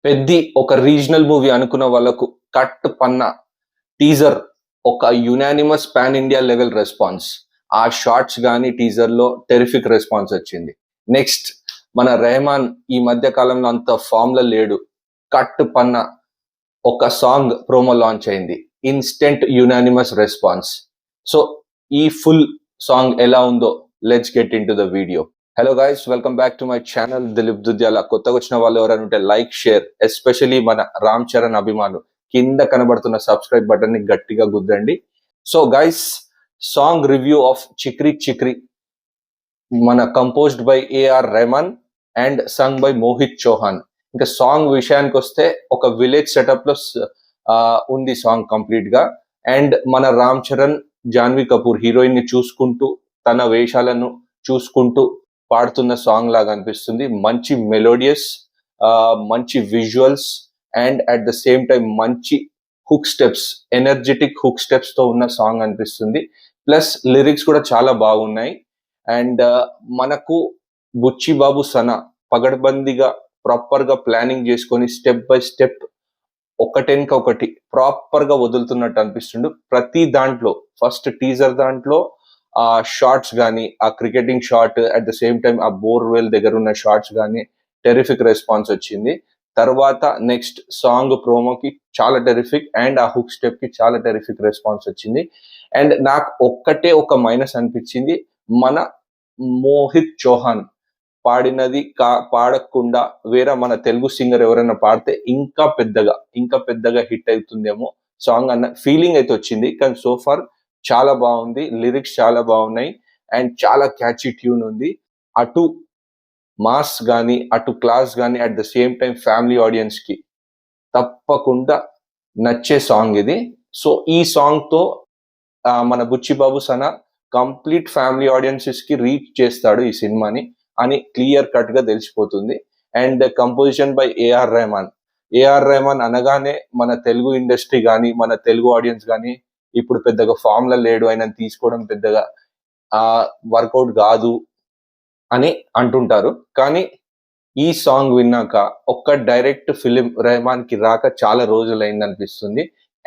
పెద్ది ఒక regional movie అనుకున్న వాళ్ళకు కట్ పన్న టీజర్ ఒక unanimous pan India level response. ఆ షార్ట్స్ గానీ టీజర్ లో టెరిఫిక్ రెస్పాన్స్ వచ్చింది. నెక్స్ట్ మన రెహమాన్ ఈ మధ్య కాలంలో అంత ఫామ్ లో లేడు. కట్ పన్న ఒక సాంగ్ ప్రోమో లాంచ్ అయింది. Instant unanimous response. సో ఈ ఫుల్ సాంగ్ ఎలా ఉందో let's get in to the video. Hello guys, welcome back to my channel Dilip Dudyala. కొత్తగా వచ్చిన వాళ్ళు ఎవరైనా ఉంటే లైక్, షేర్, ఎస్పెషలీ మన రామ్ చరణ్ అభిమానులు కింద కనబడుతున్న సబ్స్క్రైబ్ బటన్ ని గట్టిగా గుద్దండి. So guys, song review of Chikiri Chikiri మన composed by AR Rahman and sung by Mohit Chauhan. ఇంకా సాంగ్ విషయానికి వస్తే ఒక విలేజ్ సెటప్ లో ఉంది సాంగ్ కంప్లీట్ గా. అండ్ మన రామ్ చరణ్, జాన్వీ కపూర్ హీరోయిన్ ని చూసుకుంటూ తన వేషాలను చూసుకుంటూ పాడుతున్న సాంగ్ లాగా అనిపిస్తుంది. మంచి మెలోడియస్, మంచి visuals and at the same time మంచి hook steps, energetic hook steps తో ఉన్న సాంగ్ అనిపిస్తుంది. ప్లస్ లిరిక్స్ కూడా చాలా బాగున్నాయి. అండ్ మనకు బుచ్చి బాబు సనా పగడ్బందీగా ప్రాపర్ గా ప్లానింగ్ చేసుకొని స్టెప్ బై స్టెప్ ఒకటెనక ఒకటి ప్రాపర్ గా వదులుతున్నట్టు అనిపిస్తుండు. ప్రతి దాంట్లో ఫస్ట్ టీజర్ దాంట్లో ఆ షార్ట్స్ కానీ, ఆ cricketing shot, at the same time ఆ బోర్వెల్ దగ్గర ఉన్న షార్ట్స్ కానీ టెరిఫిక్ రెస్పాన్స్ వచ్చింది. తర్వాత నెక్స్ట్ సాంగ్ ప్రోమోకి చాలా టెరిఫిక్ అండ్ ఆ హుక్ స్టెప్ కి చాలా టెరిఫిక్ రెస్పాన్స్ వచ్చింది. అండ్ నాకు ఒక్కటే ఒక మైనస్ అనిపించింది, మన మోహిత్ చౌహాన్ పాడినది పాడకుండా వేరే మన తెలుగు సింగర్ ఎవరైనా పాడితే ఇంకా పెద్దగా హిట్ అవుతుందేమో సాంగ్ అన్న ఫీలింగ్ అయితే వచ్చింది. కానీ సో ఫార్ చాలా బాగుంది. లిరిక్స్ చాలా బాగున్నాయి అండ్ చాలా క్యాచీ ట్యూన్ ఉంది. అటు మాస్ గానీ, అటు క్లాస్ గానీ, at the same time family audience కి తప్పకుండా నచ్చే సాంగ్ ఇది. సో ఈ సాంగ్ తో మన Buchibabu Sana complete family audiences కి రీచ్ చేస్తాడు ఈ సినిమాని అని క్లియర్ కట్ గా తెలిసిపోతుంది. And composition by AR Rahman అనగానే మన తెలుగు ఇండస్ట్రీ కానీ, మన తెలుగు ఆడియన్స్ కానీ ఇప్పుడు పెద్దగా ఫామ్ లో లేడు, ఆయన తీసుకోవడం పెద్దగా వర్కౌట్ కాదు అని అంటుంటారు. కానీ ఈ సాంగ్ విన్నాక ఒక్క డైరెక్ట్ ఫిలిం రెహమాన్ కి రాక చాలా రోజులైంది అనిపిస్తుంది.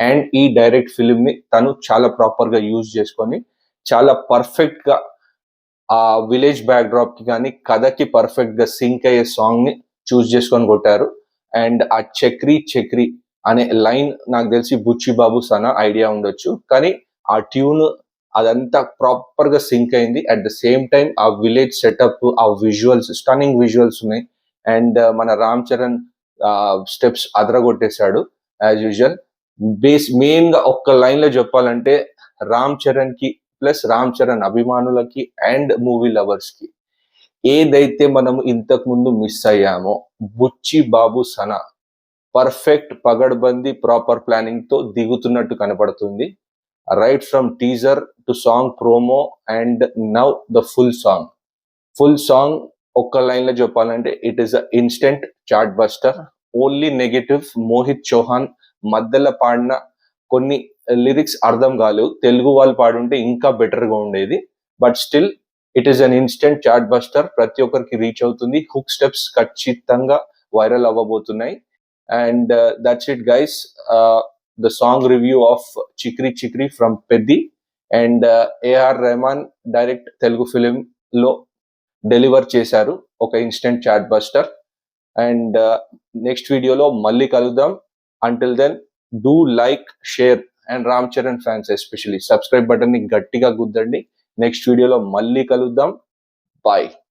అండ్ ఈ డైరెక్ట్ ఫిలిం ని తను చాలా ప్రాపర్ గా యూజ్ చేసుకొని చాలా పర్ఫెక్ట్ గా ఆ విలేజ్ బ్యాక్ డ్రాప్ కి కానీ, కథకి పర్ఫెక్ట్ గా సింక్ అయ్యే సాంగ్ ని చూస్ చేసుకొని కొట్టారు. అండ్ ఆ చక్రీ చక్రీ అనే లైన్ నాకు తెలిసి బుచ్చి బాబు సనా ఐడియా ఉండొచ్చు, కానీ ఆ ట్యూన్ అదంతా ప్రాపర్ గా సింక్ అయింది. అట్ ద సేమ్ టైం ఆ విలేజ్ సెటప్, ఆ విజువల్స్, స్టన్నింగ్ విజువల్స్ ఉన్నాయి. అండ్ మన రామ్ చరణ్ స్టెప్స్ అదరగొట్టేశాడు యాజ్ యూజువల్. మెయిన్ గా ఒక్క లైన్ లో చెప్పాలంటే, రామ్ చరణ్ కి ప్లస్ రామ్ చరణ్ అభిమానులకి అండ్ మూవీ లవర్స్ కి ఏదైతే మనం ఇంతకు ముందు మిస్ అయ్యామో, బుచ్చి బాబు సనా పర్ఫెక్ట్ పగడ్బందీ ప్రాపర్ ప్లానింగ్ తో దిగుతున్నట్టు కనపడుతుంది. Right from teaser to song promo and now the full song ఒక్క లైన్ లో చెప్పాలంటే it is a instant chart buster. Only negative Mohit Chauhan మధ్యలో పాడిన కొన్ని లిరిక్స్ అర్థం కాలేవు. తెలుగు వాళ్ళు పాడుంటే ఇంకా బెటర్ గా ఉండేది. But still it is an instant chart buster. ప్రతి ఒక్కరికి రీచ్ అవుతుంది. హుక్ స్టెప్స్ ఖచ్చితంగా వైరల్ అవ్వబోతున్నాయి. And that's it guys, the song review of Chikiri Chikiri from Peddi. And AR Rahman direct Telugu film లో డెలివర్ చేశారు ఒక instant chart buster. And next వీడియోలో మళ్ళీ కలుద్దాం. Until then do like, share and Ram Charan fans especially subscribe button ని గట్టిగా గుద్దండి. నెక్స్ట్ వీడియోలో మళ్ళీ కలుద్దాం. బాయ్.